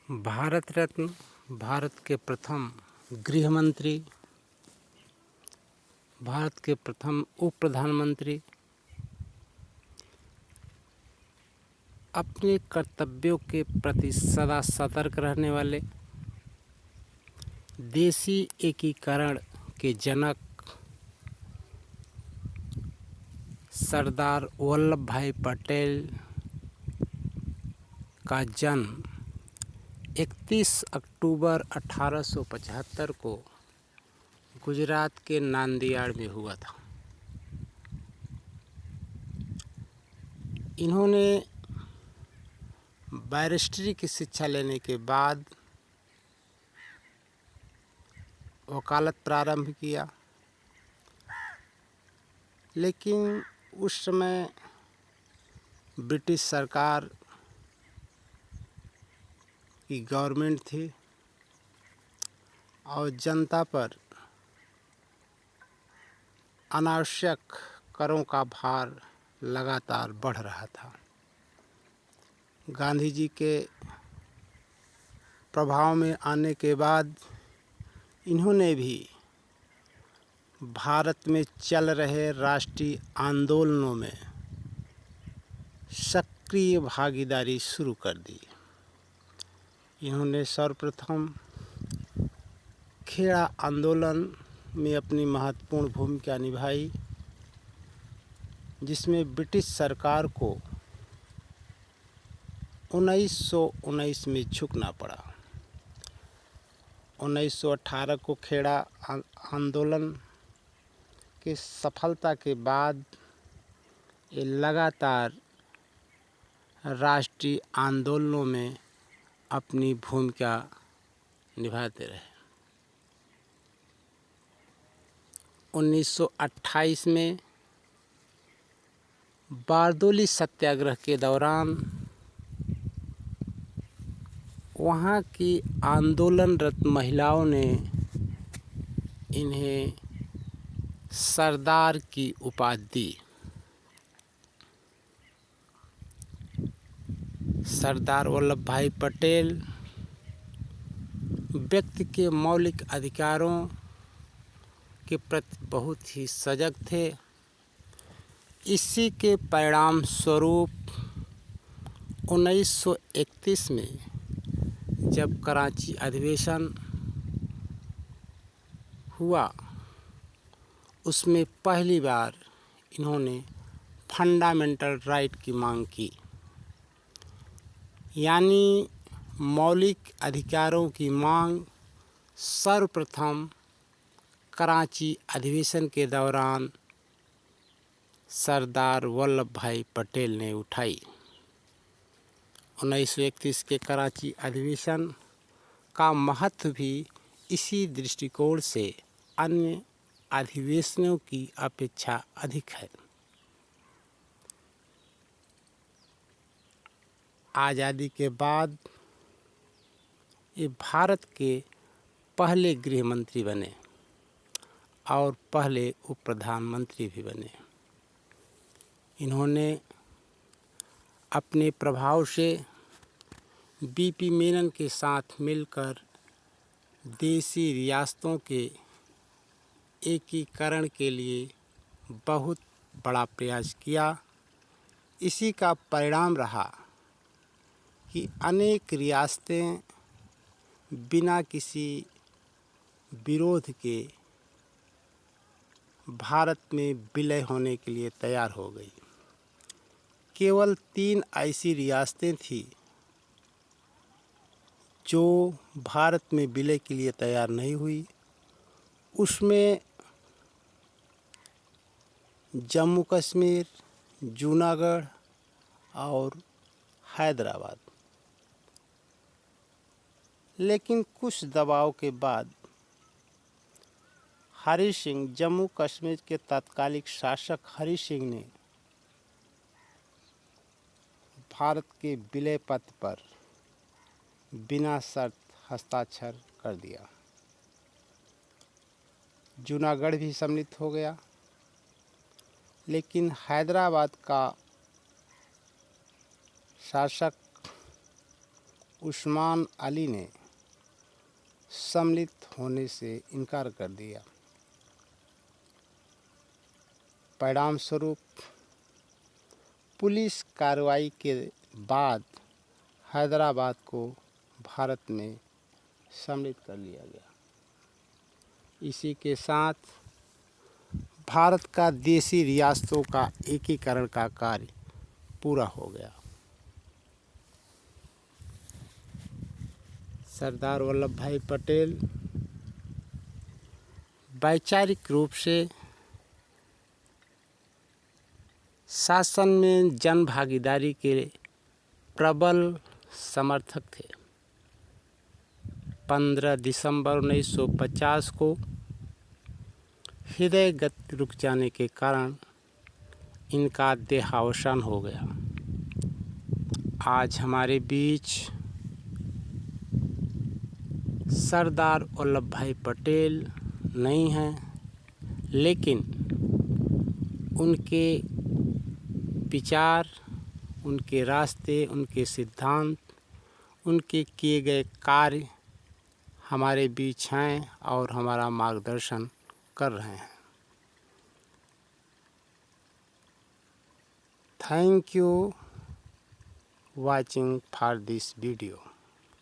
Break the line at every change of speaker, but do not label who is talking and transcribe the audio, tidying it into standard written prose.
भारत रत्न, भारत के प्रथम गृह मंत्री, भारत के प्रथम उप प्रधानमंत्री, अपने कर्तव्यों के प्रति सदा सतर्क रहने वाले, देशी एकीकरण के जनक सरदार वल्लभ भाई पटेल का जन्म 31 अक्टूबर 1875 को गुजरात के नांदियाड़ में हुआ था। इन्होंने बैरिस्ट्री की शिक्षा लेने के बाद वकालत प्रारंभ किया, लेकिन उस समय ब्रिटिश सरकार की गवर्नमेंट थी और जनता पर अनावश्यक करों का भार लगातार बढ़ रहा था। गांधी जी के प्रभाव में आने के बाद इन्होंने भी भारत में चल रहे राष्ट्रीय आंदोलनों में सक्रिय भागीदारी शुरू कर दी। इन्होंने सर्वप्रथम खेड़ा आंदोलन में अपनी महत्वपूर्ण भूमिका निभाई, जिसमें ब्रिटिश सरकार को 1919 में झुकना पड़ा। 1918 को खेड़ा आंदोलन की सफलता के बाद ये लगातार राष्ट्रीय आंदोलनों में अपनी भूमिका निभाते रहे। 1928 में बारदोली सत्याग्रह के दौरान वहाँ की आंदोलनरत महिलाओं ने इन्हें सरदार की उपाधि दी। सरदार वल्लभ भाई पटेल व्यक्ति के मौलिक अधिकारों के प्रति बहुत ही सजग थे। इसी के परिणाम स्वरूप 1931 में जब कराची अधिवेशन हुआ, उसमें पहली बार इन्होंने फंडामेंटल राइट की मांग की, यानी मौलिक अधिकारों की मांग सर्वप्रथम कराची अधिवेशन के दौरान सरदार वल्लभ भाई पटेल ने उठाई। 1931 के कराची अधिवेशन का महत्व भी इसी दृष्टिकोण से अन्य अधिवेशनों की अपेक्षा अधिक है। आज़ादी के बाद ये भारत के पहले गृह मंत्री बने और पहले उप प्रधानमंत्री भी बने। इन्होंने अपने प्रभाव से बीपी मेनन के साथ मिलकर देशी रियासतों के एकीकरण के लिए बहुत बड़ा प्रयास किया। इसी का परिणाम रहा कि अनेक रियासतें बिना किसी विरोध के भारत में विलय होने के लिए तैयार हो गई। केवल 3 ऐसी रियासतें थीं जो भारत में विलय के लिए तैयार नहीं हुई। उसमें जम्मू कश्मीर, जूनागढ़ और हैदराबाद। लेकिन कुछ दबाव के बाद हरि सिंह, जम्मू कश्मीर के तत्कालिक शासक हरि सिंह ने भारत के विलय पत्र पर बिना शर्त हस्ताक्षर कर दिया। जूनागढ़ भी सम्मिलित हो गया, लेकिन हैदराबाद का शासक उस्मान अली ने सम्मिलित होने से इनकार कर दिया। परिणाम स्वरूप पुलिस कार्रवाई के बाद हैदराबाद को भारत में सम्मिलित कर लिया गया। इसी के साथ भारत का देशी रियासतों का एकीकरण का कार्य पूरा हो गया। सरदार वल्लभ भाई पटेल वैचारिक रूप से शासन में जन भागीदारी के प्रबल समर्थक थे। 15 दिसंबर 1950 को हृदय गति रुक जाने के कारण इनका देहावसान हो गया। आज हमारे बीच सरदार वल्लभ भाई पटेल नहीं हैं, लेकिन उनके विचार, उनके रास्ते, उनके सिद्धांत, उनके किए गए कार्य हमारे बीच हैं और हमारा मार्गदर्शन कर रहे हैं। Thank you watching for this video.